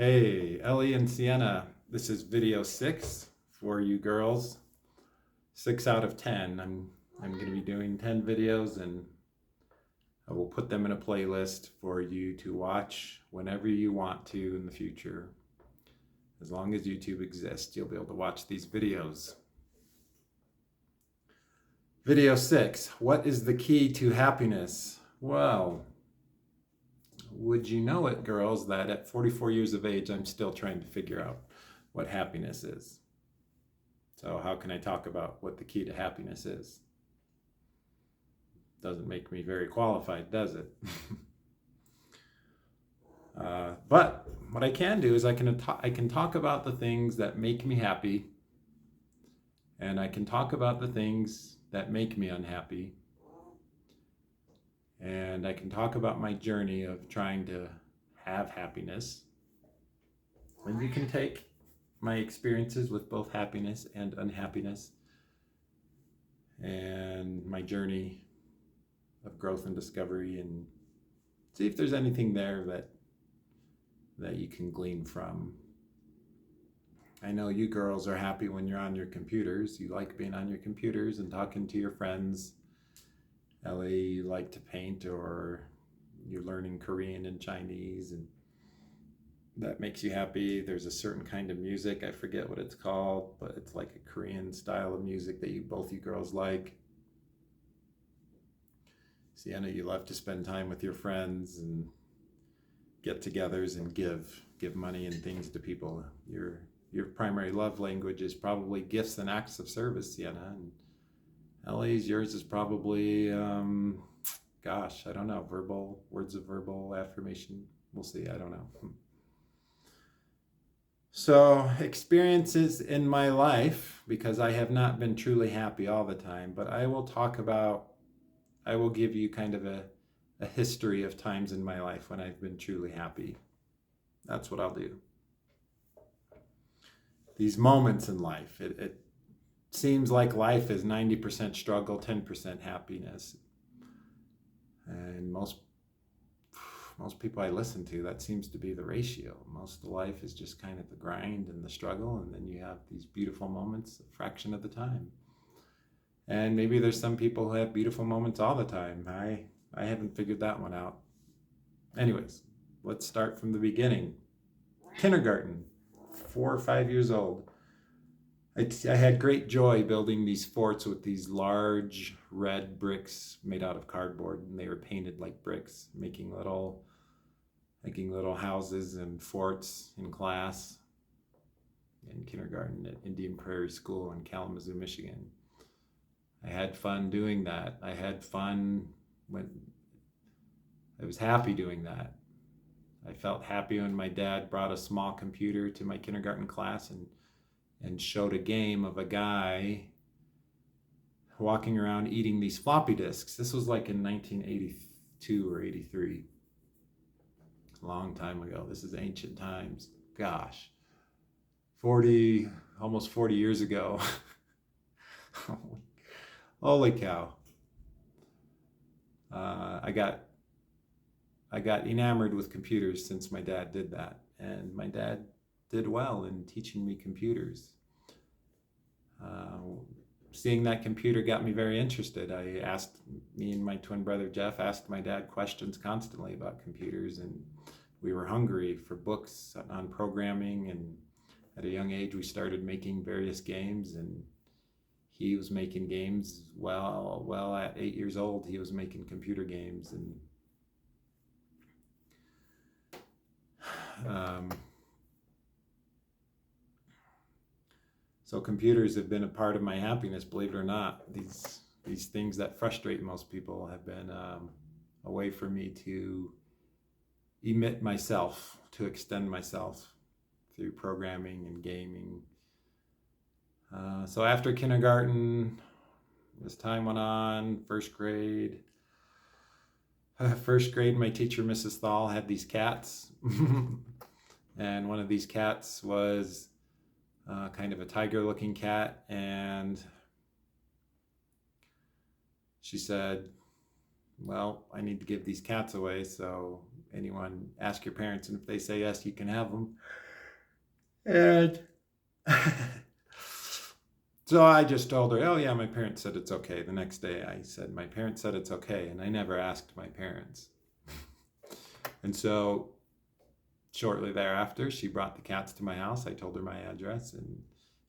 Hey, Ellie and Sienna, this is video 6 for you girls. 6 out of 10. I'm going to be doing 10 videos and I will put them in a playlist for you to watch whenever you want to in the future. As long as YouTube exists, you'll be able to watch these videos. Video 6, what is the key to happiness? Well, would you know it, girls, that at 44 years of age, I'm still trying to figure out what happiness is. So how can I talk about what the key to happiness is? Doesn't make me very qualified, does it? But what I can do is I can talk about the things that make me happy, and I can talk about the things that make me unhappy, and I can talk about my journey of trying to have happiness. And you can take my experiences with both happiness and unhappiness and my journey of growth and discovery and see if there's anything there that you can glean from. I know you girls are happy when you're on your computers. You like being on your computers and talking to your friends. Ellie, you like to paint, or you're learning Korean and Chinese, and that makes you happy. There's a certain kind of music, I forget what it's called, but it's like a Korean style of music that both you girls like. Sienna, you love to spend time with your friends and get-togethers and give money and things to people. Your primary love language is probably gifts and acts of service, Sienna. And Ellie's, yours is probably, gosh, I don't know, words of verbal affirmation. We'll see, I don't know. So experiences in my life, because I have not been truly happy all the time, but I will give you kind of a history of times in my life when I've been truly happy. That's what I'll do. These moments in life, it seems like life is 90% struggle, 10% happiness. And most people I listen to, that seems to be the ratio. Most of life is just kind of the grind and the struggle, and then you have these beautiful moments a fraction of the time. And maybe there's some people who have beautiful moments all the time. I haven't figured that one out. Anyways, let's start from the beginning. Kindergarten, 4 or 5 years old. I had great joy building these forts with these large red bricks made out of cardboard, and they were painted like bricks, making little houses and forts in class in kindergarten at Indian Prairie School in Kalamazoo, Michigan. I had fun doing that. I was happy doing that. I felt happy when my dad brought a small computer to my kindergarten class and showed a game of a guy walking around eating these floppy disks. This was like in 1982 or 83. A long time ago. This is ancient times. Gosh. Almost 40 years ago. Holy cow. I got enamored with computers since my dad did that, and my dad did well in teaching me computers. Seeing that computer got me very interested. Me and my twin brother Jeff asked my dad questions constantly about computers, and we were hungry for books on programming, and at a young age we started making various games, and he was making games well at 8 years old. He was making computer games, and so computers have been a part of my happiness, believe it or not. These things that frustrate most people have been a way for me to emit myself, to extend myself through programming and gaming. So after kindergarten, as time went on, first grade, my teacher, Mrs. Thal, had these cats. And one of these cats was kind of a tiger-looking cat. And she said, well, I need to give these cats away. So anyone, ask your parents, and if they say yes, you can have them. And so I just told her, oh yeah, my parents said it's okay. The next day I said, my parents said it's okay. And I never asked my parents. And so shortly thereafter, she brought the cats to my house. I told her my address, and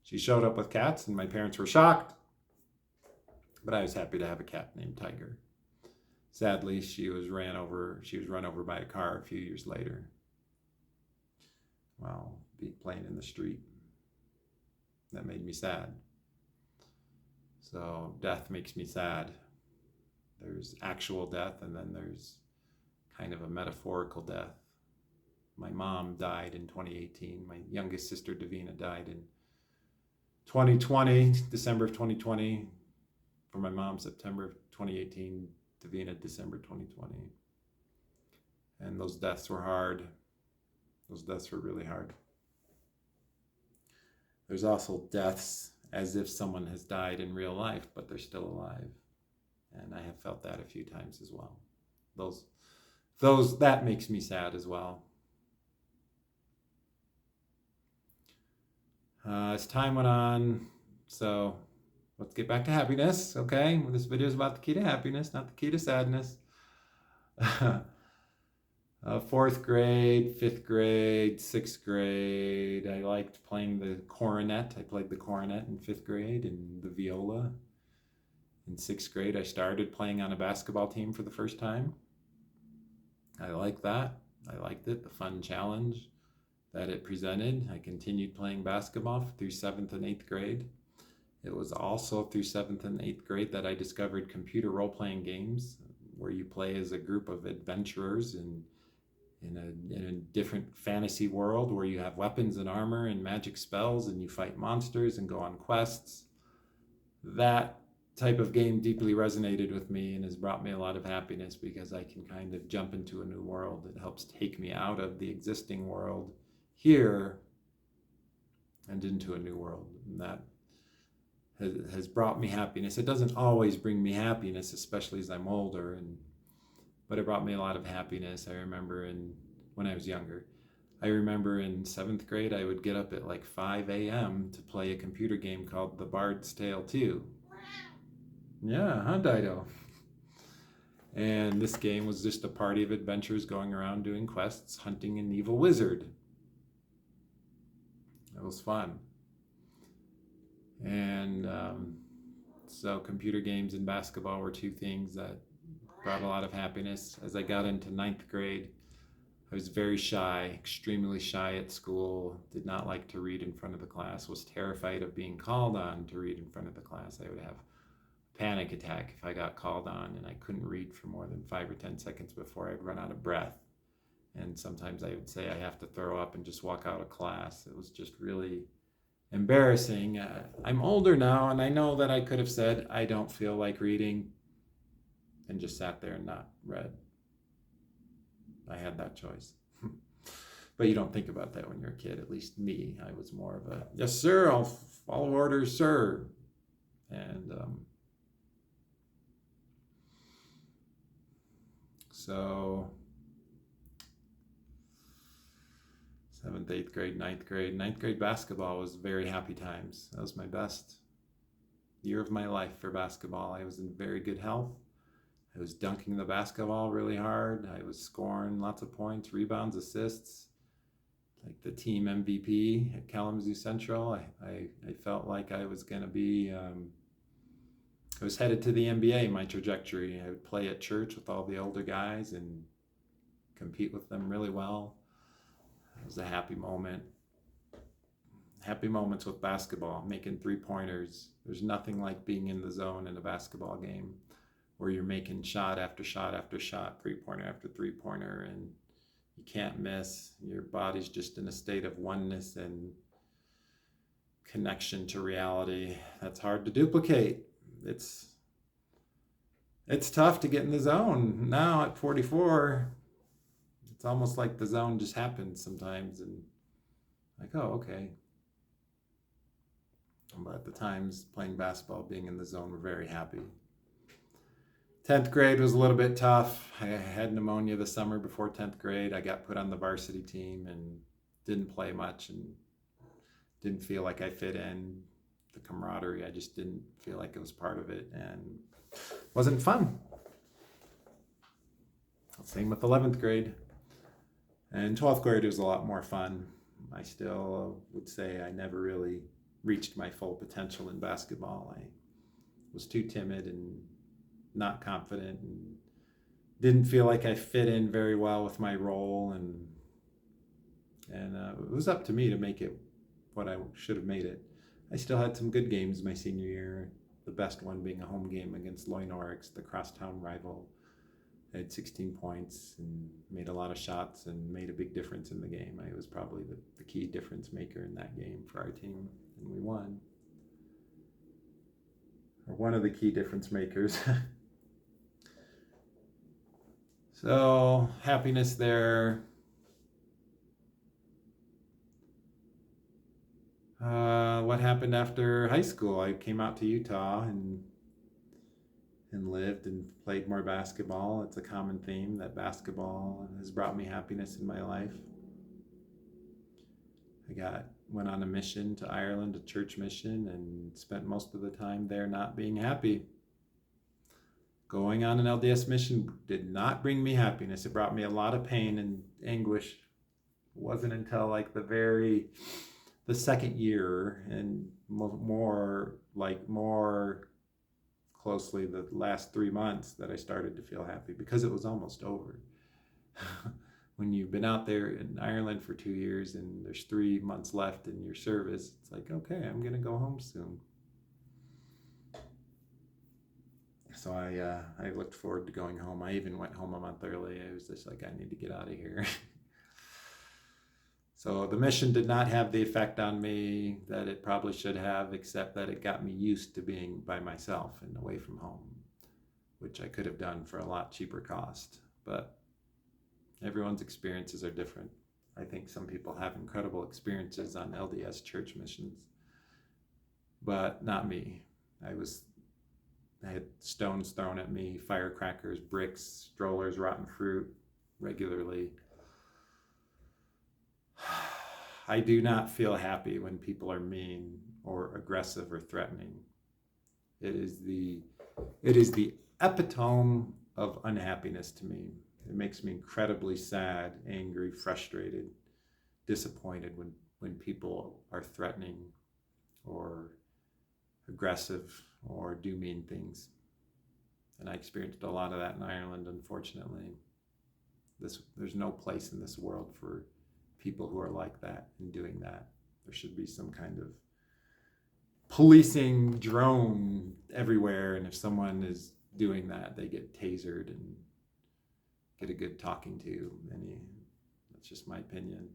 she showed up with cats, and my parents were shocked. But I was happy to have a cat named Tiger. Sadly, she was run over by a car a few years later while playing in the street. That made me sad. So death makes me sad. There's actual death, and then there's kind of a metaphorical death. My mom died in 2018. My youngest sister, Davina, died in 2020, December of 2020. For my mom, September of 2018, Davina, December 2020. And those deaths were hard. Those deaths were really hard. There's also deaths as if someone has died in real life, but they're still alive. And I have felt that a few times as well. That makes me sad as well. As time went on, so let's get back to happiness, okay? This video is about the key to happiness, not the key to sadness. Fourth grade, fifth grade, sixth grade, I liked playing the cornet. I played the cornet in fifth grade and the viola. In sixth grade, I started playing on a basketball team for the first time. I liked that. I liked it, the fun challenge that it presented. I continued playing basketball through 7th and 8th grade. It was also through 7th and 8th grade that I discovered computer role-playing games where you play as a group of adventurers in a different fantasy world where you have weapons and armor and magic spells and you fight monsters and go on quests. That type of game deeply resonated with me and has brought me a lot of happiness because I can kind of jump into a new world. It helps take me out of the existing world here and into a new world. And that has brought me happiness. It doesn't always bring me happiness, especially as I'm older, but it brought me a lot of happiness. I remember when I was younger. I remember in 7th grade, I would get up at like 5 a.m. to play a computer game called The Bard's Tale 2. Yeah, huh, Dido? And this game was just a party of adventurers going around doing quests, hunting an evil wizard. It was fun. And so computer games and basketball were two things that brought a lot of happiness. As I got into 9th grade, I was very shy, extremely shy at school, did not like to read in front of the class, was terrified of being called on to read in front of the class. I would have panic attack if I got called on and I couldn't read for more than 5 or 10 seconds before I'd run out of breath. And sometimes I would say I have to throw up and just walk out of class. It was just really embarrassing. I'm older now and I know that I could have said I don't feel like reading and just sat there and not read. I had that choice. But you don't think about that when you're a kid. At least me, I was more of a, yes sir, I'll follow orders, sir. And so 7th, 8th grade, 9th grade. 9th grade basketball was very happy times. That was my best year of my life for basketball. I was in very good health. I was dunking the basketball really hard. I was scoring lots of points, rebounds, assists, like the team MVP at Kalamazoo Central. I felt like I was going to be, I was headed to the NBA, my trajectory. I would play at church with all the older guys and compete with them really well. It was a happy moment. Happy moments with basketball, making 3-pointers. There's nothing like being in the zone in a basketball game where you're making shot after shot after shot, 3-pointer after 3-pointer, and you can't miss. Your body's just in a state of oneness and connection to reality. That's hard to duplicate. It's tough to get in the zone. Now at 44, it's almost like the zone just happens sometimes, and like, oh, okay. But at the times playing basketball, being in the zone, we're very happy. 10th grade was a little bit tough. I had pneumonia the summer before 10th grade. I got put on the varsity team and didn't play much and didn't feel like I fit in. The camaraderie, I just didn't feel like it was part of it and wasn't fun. Same with 11th grade. And 12th grade was a lot more fun. I still would say I never really reached my full potential in basketball. I was too timid and not confident and didn't feel like I fit in very well with my role, and it was up to me to make it what I should have made it. I still had some good games my senior year, the best one being a home game against Loy Norix, the crosstown rival. I had 16 points and made a lot of shots and made a big difference in the game. I was probably the key difference maker in that game for our team, and we won. Or one of the key difference makers. So, happiness there. What happened after high school? I came out to Utah and lived and played more basketball. It's a common theme that basketball has brought me happiness in my life. I went on a mission to Ireland, a church mission, and spent most of the time there not being happy. Going on an LDS mission did not bring me happiness. It brought me a lot of pain and anguish. It wasn't until like the second year and more closely the last 3 months that I started to feel happy, because it was almost over. When you've been out there in Ireland for 2 years and there's 3 months left in your service, it's like, okay, I'm gonna go home soon. So I looked forward to going home. I even went home a month early. I was just like, I need to get out of here. So the mission did not have the effect on me that it probably should have, except that it got me used to being by myself and away from home, which I could have done for a lot cheaper cost. But everyone's experiences are different. I think some people have incredible experiences on LDS church missions, but not me. I had stones thrown at me, firecrackers, bricks, strollers, rotten fruit regularly. I do not feel happy when people are mean or aggressive or threatening. It is the epitome of unhappiness to me. It makes me incredibly sad, angry, frustrated, disappointed when people are threatening or aggressive or do mean things. And I experienced a lot of that in Ireland, unfortunately. There's no place in this world for people who are like that and doing that. There should be some kind of policing drone everywhere, and if someone is doing that, they get tasered and get a good talking to. That's just my opinion.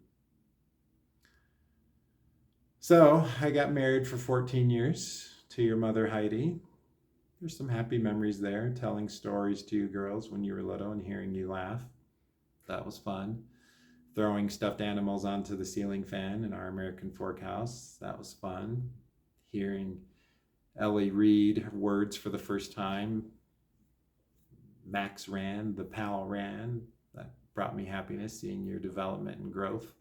So I got married for 14 years to your mother, Heidi. There's some happy memories there, telling stories to you girls when you were little and hearing you laugh. That was fun. Throwing stuffed animals onto the ceiling fan in our American Fork house. That was fun. Hearing Ellie read words for the first time. Max ran, the pal ran. That brought me happiness, seeing your development and growth.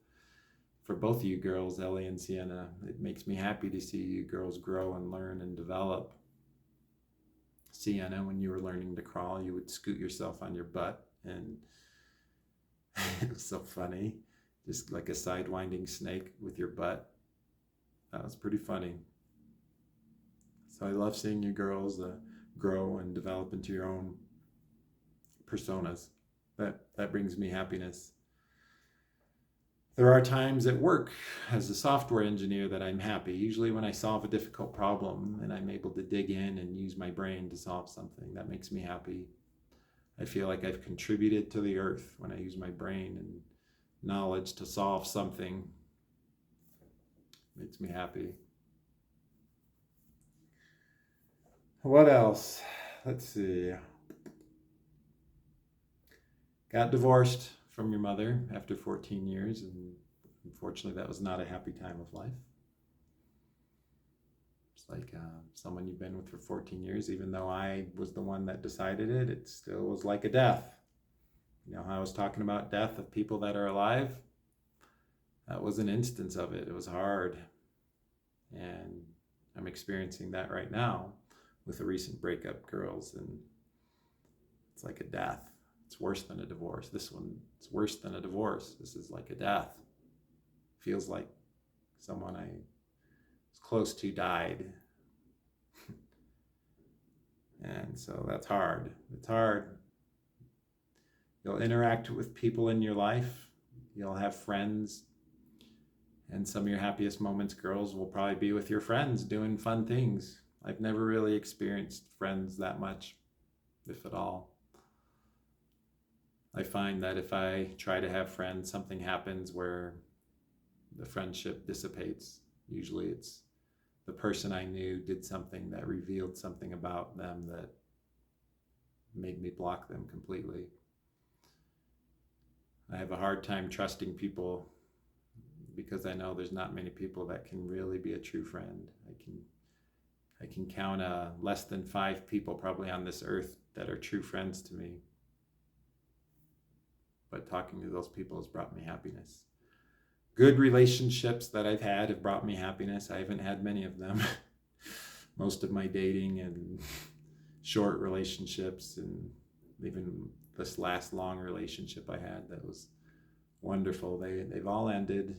For both of you girls, Ellie and Sienna, it makes me happy to see you girls grow and learn and develop. Sienna, when you were learning to crawl, you would scoot yourself on your butt, and it was so funny, just like a sidewinding snake with your butt. That was pretty funny. So I love seeing you girls grow and develop into your own personas. That brings me happiness. There are times at work as a software engineer that I'm happy, usually when I solve a difficult problem and I'm able to dig in and use my brain to solve something. That makes me happy. I feel like I've contributed to the earth when I use my brain and knowledge to solve something. Makes me happy. What else? Let's see. Got divorced from your mother after 14 years, and unfortunately that was not a happy time of life. It's like someone you've been with for 14 years, even though I was the one that decided it, it still was like a death. You know how I was talking about death of people that are alive? That was an instance of it. It was hard. And I'm experiencing that right now with the recent breakup girls. And it's like a death. It's worse than a divorce. This one, it's worse than a divorce. This is like a death. Feels like someone I was close to died. And so that's hard. It's hard. You'll interact with people in your life. You'll have friends. And some of your happiest moments, girls, will probably be with your friends doing fun things. I've never really experienced friends that much, if at all. I find that if I try to have friends, something happens where the friendship dissipates. Usually it's the person I knew did something that revealed something about them that made me block them completely. I have a hard time trusting people because I know there's not many people that can really be a true friend. I can count less than 5 people probably on this earth that are true friends to me. But talking to those people has brought me happiness. Good relationships that I've had have brought me happiness. I haven't had many of them. Most of my dating and short relationships, and even this last long relationship I had that was wonderful. They've all ended,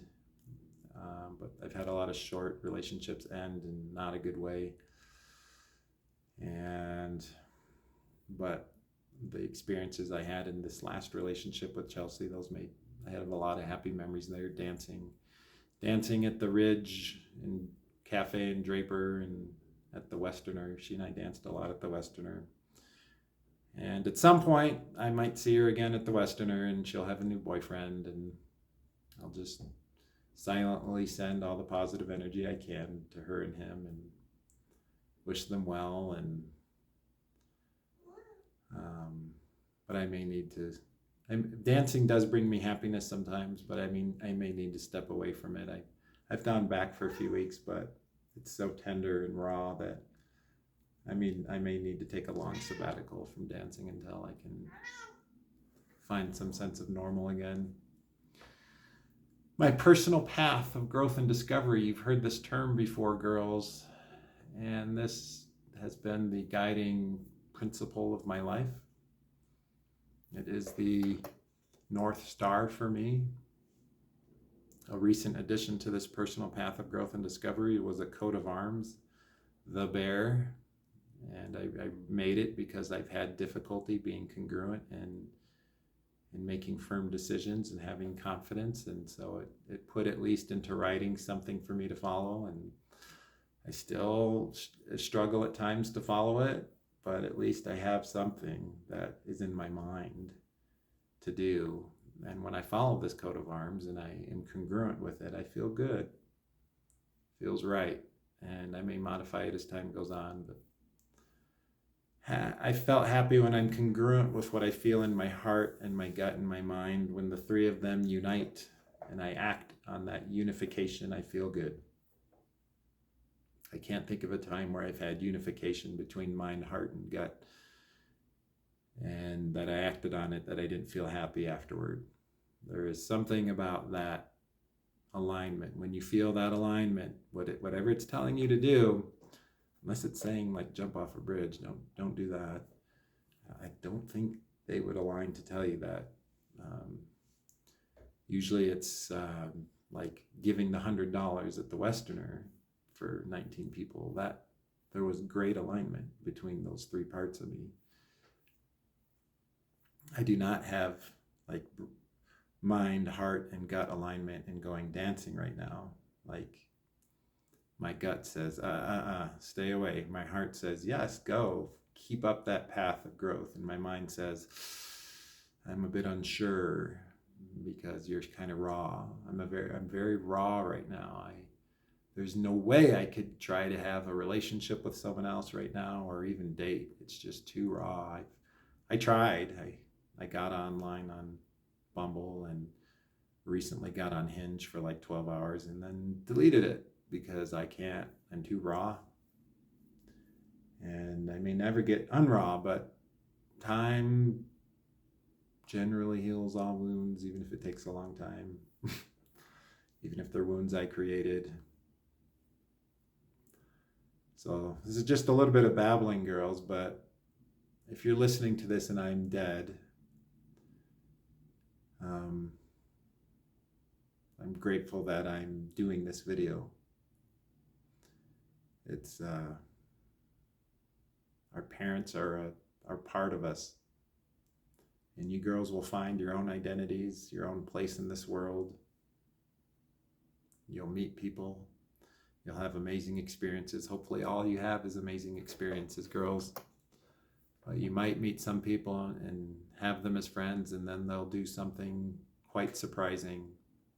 but I've had a lot of short relationships end in not a good way. But the experiences I had in this last relationship with Chelsea, I had a lot of happy memories there. Dancing at the Ridge and Cafe and Draper and at the Westerner. She and I danced a lot at the Westerner. And at some point, I might see her again at the Westerner, and she'll have a new boyfriend, and I'll just silently send all the positive energy I can to her and him and wish them well. And but I may need to. Dancing does bring me happiness sometimes, but I may need to step away from it. I've gone back for a few weeks, but it's so tender and raw that I may need to take a long sabbatical from dancing until I can find some sense of normal again. My personal path of growth and discovery, you've heard this term before, girls, and this has been the guiding principle of my life. It is the North Star for me. A recent addition to this personal path of growth and discovery was a coat of arms, the bear. And I made it because I've had difficulty being congruent and making firm decisions and having confidence. And so it put at least into writing something for me to follow. And I still struggle at times to follow it, but at least I have something that is in my mind to do. And when I follow this coat of arms and I am congruent with it, I feel good. Feels right. And I may modify it as time goes on, but I felt happy when I'm congruent with what I feel in my heart and my gut and my mind. When the three of them unite and I act on that unification, I feel good. I can't think of a time where I've had unification between mind, heart, and gut, and that I acted on it that I didn't feel happy afterward. There is something about that alignment. When you feel that alignment, whatever it's telling you to do, unless it's saying like jump off a bridge, don't do that. I don't think they would align to tell you that. Usually it's like giving the $100 at the Westerner for 19 people. That there was great alignment between those 3 parts of me. I do not have like mind, heart, and gut alignment in going dancing right now. Like my gut says, stay away. My heart says, yes, go. Keep up that path of growth. And my mind says, I'm a bit unsure because you're kind of raw. I'm very raw right now. There's no way I could try to have a relationship with someone else right now or even date. It's just too raw. I tried. I got online on Bumble and recently got on Hinge for like 12 hours and then deleted it because I can't. I'm too raw. And I may never get unraw, but time generally heals all wounds, even if it takes a long time, even if they're wounds I created. So this is just a little bit of babbling, girls, but if you're listening to this and I'm dead, I'm grateful that I'm doing this video. It's our parents are part of us, and you girls will find your own identities, your own place in this world. You'll meet people. You'll have amazing experiences. Hopefully all you have is amazing experiences, girls. But you might meet some people and have them as friends, and then they'll do something quite surprising,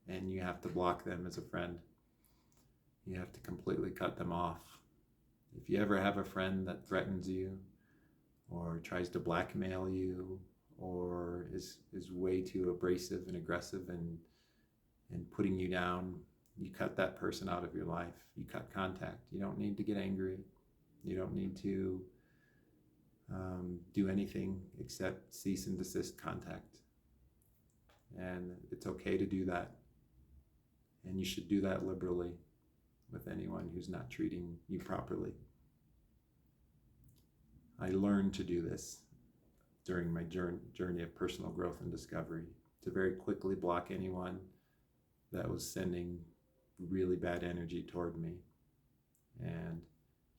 and you have to block them as a friend. You have to completely cut them off. If you ever have a friend that threatens you or tries to blackmail you or is way too abrasive and aggressive and putting you down, you cut that person out of your life. You cut contact. You don't need to get angry. You don't need to do anything except cease and desist contact. And it's okay to do that. And you should do that liberally with anyone who's not treating you properly. I learned to do this during my journey of personal growth and discovery, to very quickly block anyone that was sending really bad energy toward me. And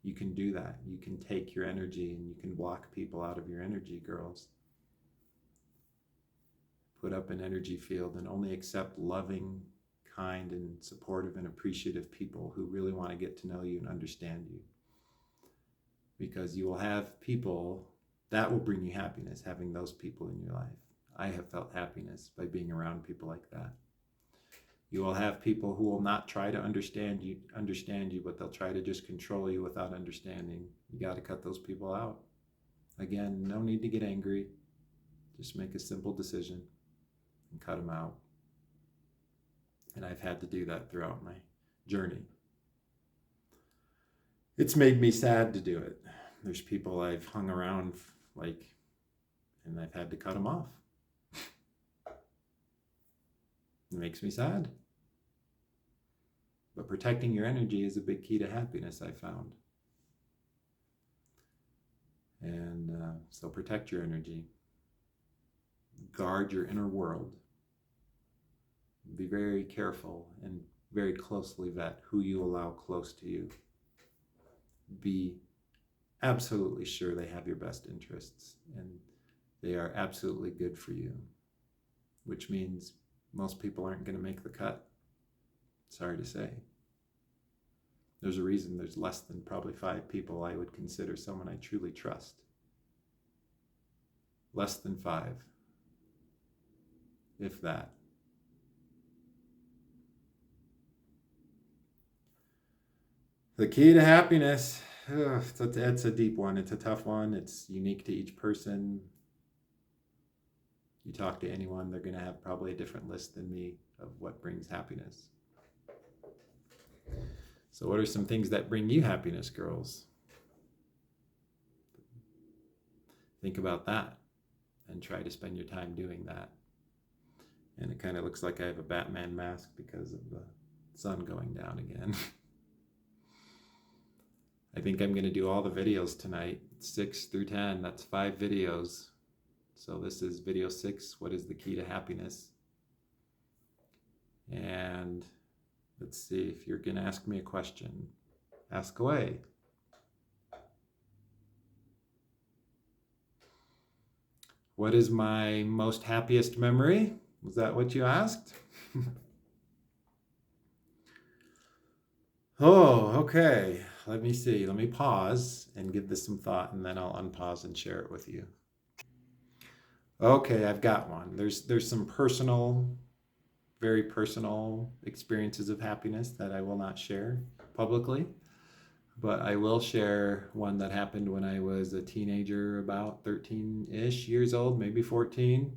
you can do that. You can take your energy and you can block people out of your energy, girls. Put up an energy field and only accept loving, kind, and supportive and appreciative people who really want to get to know you and understand you. Because you will have people that will bring you happiness, having those people in your life. I have felt happiness by being around people like that. You will have people who will not try to understand you, but they'll try to just control you without understanding. You got to cut those people out. Again, no need to get angry. Just make a simple decision and cut them out. And I've had to do that throughout my journey. It's made me sad to do it. There's people I've hung around and I've had to cut them off. It makes me sad. But protecting your energy is a big key to happiness, I found. And so protect your energy. Guard your inner world. Be very careful and very closely vet who you allow close to you. Be absolutely sure they have your best interests and they are absolutely good for you, which means most people aren't going to make the cut. Sorry to say. There's a reason there's less than probably 5 people I would consider someone I truly trust. Less than 5, if that. The key to happiness, it's a deep one. It's a tough one. It's unique to each person. You talk to anyone, they're going to have probably a different list than me of what brings happiness. So what are some things that bring you happiness, girls? Think about that and try to spend your time doing that. And it kind of looks like I have a Batman mask because of the sun going down again. I think I'm going to do all the videos tonight, 6 through 10. That's 5 videos. So this is video 6, what is the key to happiness? And let's see, if you're going to ask me a question, ask away. What is my most happiest memory? Was that what you asked? Oh, okay. Let me see. Let me pause and give this some thought, and then I'll unpause and share it with you. Okay, I've got one. There's some personal, very personal experiences of happiness that I will not share publicly, but I will share one that happened when I was a teenager, about 13-ish years old, maybe 14.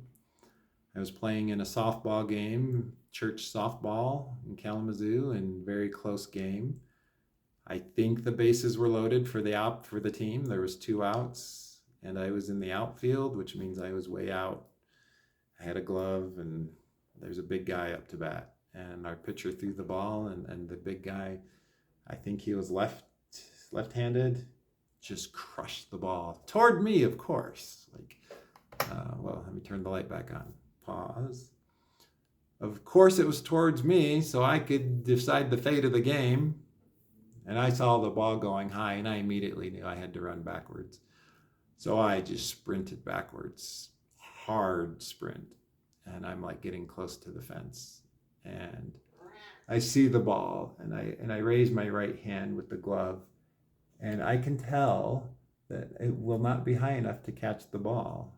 I was playing in a softball game, church softball in Kalamazoo, and very close game. I think the bases were loaded for the team. There was 2 outs, and I was in the outfield, which means I was way out. I had a glove, and there's a big guy up to bat. And our pitcher threw the ball, and the big guy, I think he was left-handed, just crushed the ball toward me, of course. Like, well, let me turn the light back on. Pause. Of course, it was towards me, so I could decide the fate of the game. And I saw the ball going high, and I immediately knew I had to run backwards. So I just sprinted backwards, hard sprint. And I'm like getting close to the fence. And I see the ball, and I raise my right hand with the glove. And I can tell that it will not be high enough to catch the ball.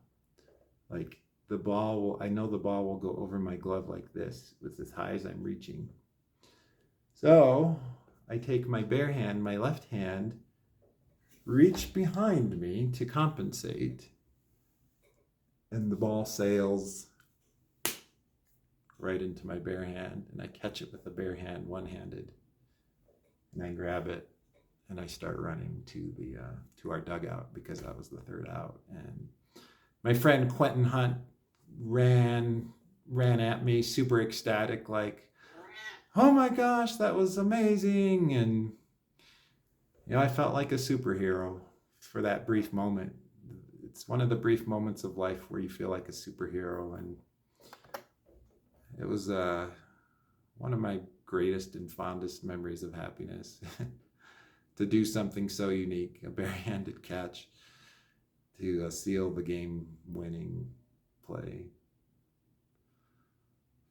Like, I know the ball will go over my glove like this, with as high as I'm reaching. So I take my bare hand, my left hand, reach behind me to compensate, and the ball sails right into my bare hand, and I catch it with the bare hand, one-handed, and I grab it, and I start running to our dugout, because I was the 3rd out. And my friend Quentin Hunt ran at me, super ecstatic, like, oh my gosh, that was amazing. And I felt like a superhero for that brief moment. It's one of the brief moments of life where you feel like a superhero, and it was one of my greatest and fondest memories of happiness. To do something so unique, a barehanded catch, to seal the game-winning play.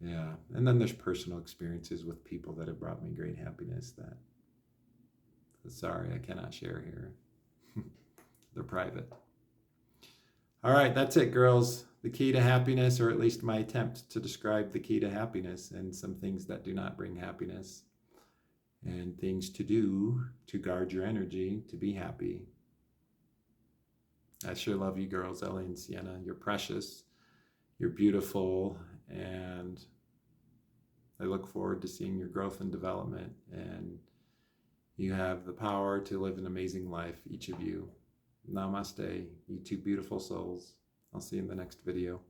Yeah, and then there's personal experiences with people that have brought me great happiness that, sorry, I cannot share here. They're private. All right, that's it, girls. The key to happiness, or at least my attempt to describe the key to happiness, and some things that do not bring happiness, and things to do to guard your energy to be happy. I sure love you, girls. Ellie and Sienna, you're precious, you're beautiful, and I look forward to seeing your growth and development. And you have the power to live an amazing life, each of you. Namaste, you 2 beautiful souls. I'll see you in the next video.